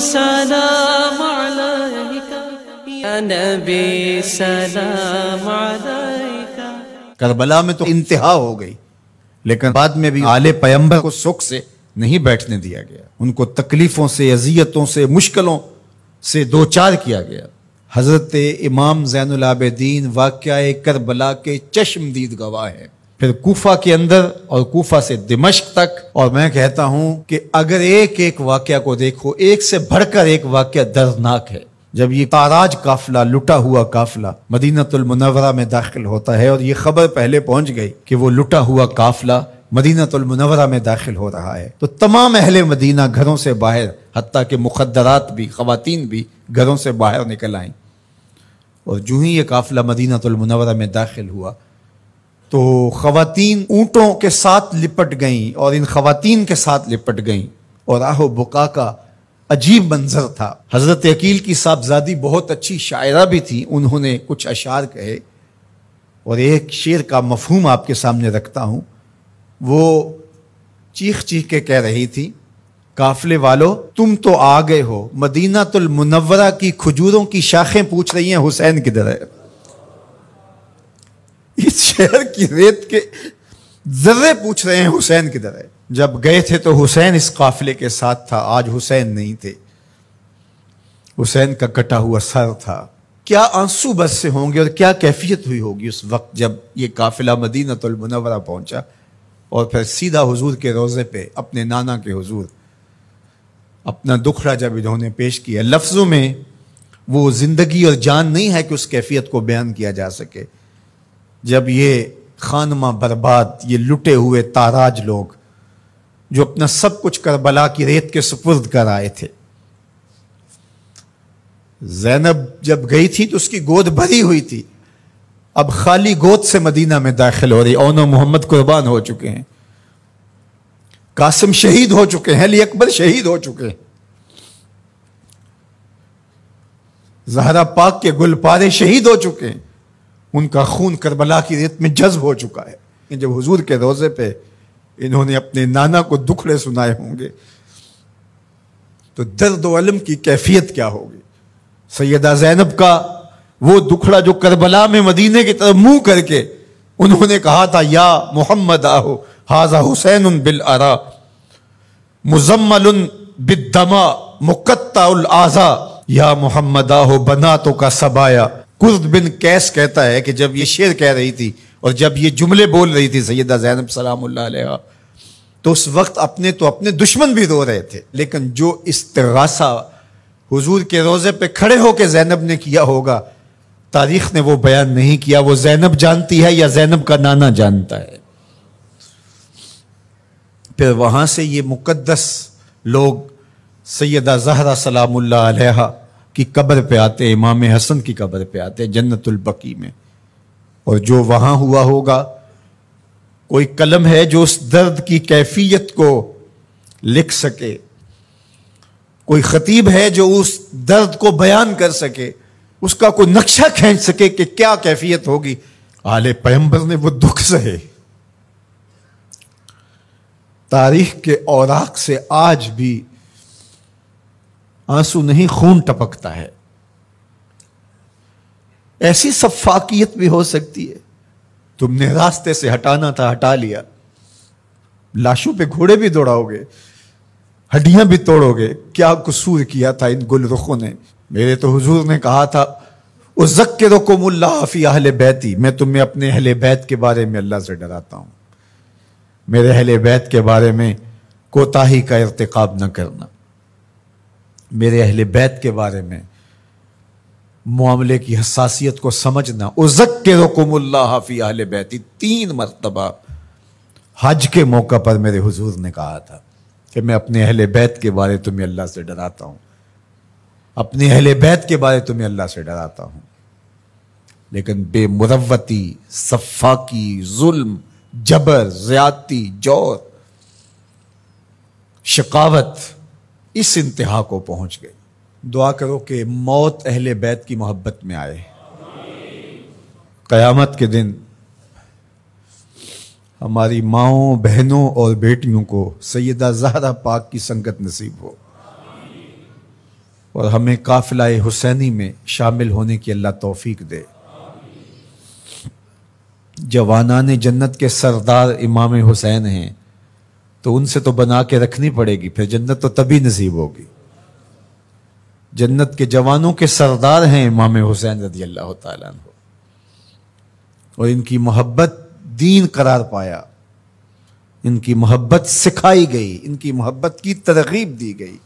سلام علیکہ یا نبی سلام علیکہ۔ کربلا میں تو انتہا ہو گئی، لیکن بعد میں بھی آل پیغمبر کو سکھ سے نہیں بیٹھنے دیا گیا، ان کو تکلیفوں سے، اذیتوں سے، مشکلوں سے دوچار کیا گیا۔ حضرت امام زین العابدین واقعہ کربلا کے چشمدید گواہ ہیں، پھر کوفہ کے اندر اور کوفہ سے دمشق تک۔ اور میں کہتا ہوں کہ اگر ایک ایک واقعہ کو دیکھو، ایک سے بڑھ کر ایک واقعہ دردناک ہے۔ جب یہ تاراج قافلہ، لٹا ہوا قافلہ مدینہ المنورہ میں داخل ہوتا ہے، اور یہ خبر پہلے پہنچ گئی کہ وہ لٹا ہوا قافلہ مدینہ المنورہ میں داخل ہو رہا ہے، تو تمام اہل مدینہ گھروں سے باہر، حتیٰ کہ مخدرات بھی، خواتین بھی گھروں سے باہر نکل آئیں۔ اور جو ہی یہ قافلہ مدینہ المنورہ میں داخل ہوا تو خواتین اونٹوں کے ساتھ لپٹ گئیں، اور ان خواتین کے ساتھ لپٹ گئیں، اور آہ و بکا کا عجیب منظر تھا۔ حضرت عقیل کی صاحبزادی بہت اچھی شاعرہ بھی تھی، انہوں نے کچھ اشعار کہے، اور ایک شعر کا مفہوم آپ کے سامنے رکھتا ہوں۔ وہ چیخ چیخ کے کہہ رہی تھی، قافلے والو تم تو آ گئے ہو، مدینہ المنورہ کی کھجوروں کی شاخیں پوچھ رہی ہیں حسین کدھر ہے۔ اس شہر کی ریت کے ذرے پوچھ رہے ہیں حسین کدھر ہے۔ جب گئے تھے تو حسین اس قافلے کے ساتھ تھا، آج حسین نہیں تھے، حسین کا کٹا ہوا سر تھا۔ کیا آنسو بس سے ہوں گے اور کیا کیفیت ہوئی ہوگی اس وقت جب یہ قافلہ مدینہ المنورہ پہنچا، اور پھر سیدھا حضور کے روضے پہ، اپنے نانا کے حضور، اپنا دکھڑا جب انہوں نے پیش کیا۔ لفظوں میں وہ زندگی اور جان نہیں ہے کہ اس کیفیت کو بیان کیا جا سکے۔ جب یہ خانمہ برباد، یہ لٹے ہوئے تاراج لوگ جو اپنا سب کچھ کربلا کی ریت کے سپرد کر آئے تھے، زینب جب گئی تھی تو اس کی گود بھری ہوئی تھی، اب خالی گود سے مدینہ میں داخل ہو رہی۔ اون و محمد قربان ہو چکے ہیں، قاسم شہید ہو چکے ہیں، علی اکبر شہید ہو چکے ہیں، زہرا پاک کے گل پارے شہید ہو چکے ہیں، ان کا خون کربلا کی ریت میں جذب ہو چکا ہے۔ جب حضور کے روضے پہ انہوں نے اپنے نانا کو دکھڑے سنائے ہوں گے تو درد و علم کی کیفیت کیا ہوگی۔ سیدہ زینب کا وہ دکھڑا جو کربلا میں مدینے کی طرف منہ کر کے انہوں نے کہا تھا، یا محمد آہو ھذا حسین بالعرا مزمل بالدماء مقطع الاعضاء، یا محمد آہو بناتوں کا سبایا۔ کرد بن قیس کہتا ہے کہ جب یہ شعر کہہ رہی تھی اور جب یہ جملے بول رہی تھی سیدہ زینب سلام اللہ علیہا، تو اس وقت اپنے دشمن بھی رو رہے تھے، لیکن جو استغاثہ حضور کے روضے پہ کھڑے ہو کے زینب نے کیا ہوگا، تاریخ نے وہ بیان نہیں کیا۔ وہ زینب جانتی ہے یا زینب کا نانا جانتا ہے۔ پھر وہاں سے یہ مقدس لوگ سیدہ زہرا سلام اللہ علیہا کی قبر پہ آتے، امام حسن کی قبر پہ آتے جنت البقیع میں، اور جو وہاں ہوا ہوگا، کوئی قلم ہے جو اس درد کی کیفیت کو لکھ سکے، کوئی خطیب ہے جو اس درد کو بیان کر سکے، اس کا کوئی نقشہ کھینچ سکے کہ کیا کیفیت ہوگی۔ آل پیغمبر نے وہ دکھ سہے، تاریخ کے اوراق سے آج بھی آنسو نہیں خون ٹپکتا ہے۔ ایسی سفاکیت بھی ہو سکتی ہے، تم نے راستے سے ہٹانا تھا ہٹا لیا، لاشوں پہ گھوڑے بھی دوڑاؤ گے، ہڈیاں بھی توڑو گے، کیا قصور کیا تھا ان گل رخوں نے۔ میرے تو حضور نے کہا تھا اذکرکم اللہ فی اہل بیتی، میں تمہیں اپنے اہل بیت کے بارے میں اللہ سے ڈراتا ہوں، میرے اہل بیت کے بارے میں کوتاہی کا ارتکاب نہ کرنا، میرے اہل بیت کے بارے میں معاملے کی حساسیت کو سمجھنا۔ اذکرکم اللہ فی اہل بیتی 3 مرتبہ حج کے موقع پر میرے حضور نے کہا تھا کہ میں اپنے اہل بیت کے بارے تمہیں اللہ سے ڈراتا ہوں، اپنے اہل بیت کے بارے تمہیں اللہ سے ڈراتا ہوں۔ لیکن بے مروتی، سفاکی، ظلم، جبر، زیادتی، جور، شقاوت اس انتہا کو پہنچ گئی۔ دعا کرو کہ موت اہل بیت کی محبت میں آئے، قیامت کے دن ہماری ماؤں، بہنوں اور بیٹیوں کو سیدہ زہرا پاک کی سنگت نصیب ہو۔ اور ہمیں قافلہ حسینی میں شامل ہونے کی اللہ توفیق دے۔ جوانان جنت کے سردار امام حسین ہیں، تو ان سے تو بنا کے رکھنی پڑے گی، پھر جنت تو تبھی نصیب ہوگی۔ جنت کے جوانوں کے سردار ہیں امام حسین رضی اللہ تعالیٰ عنہ، اور ان کی محبت دین قرار پایا، ان کی محبت سکھائی گئی، ان کی محبت کی ترغیب دی گئی۔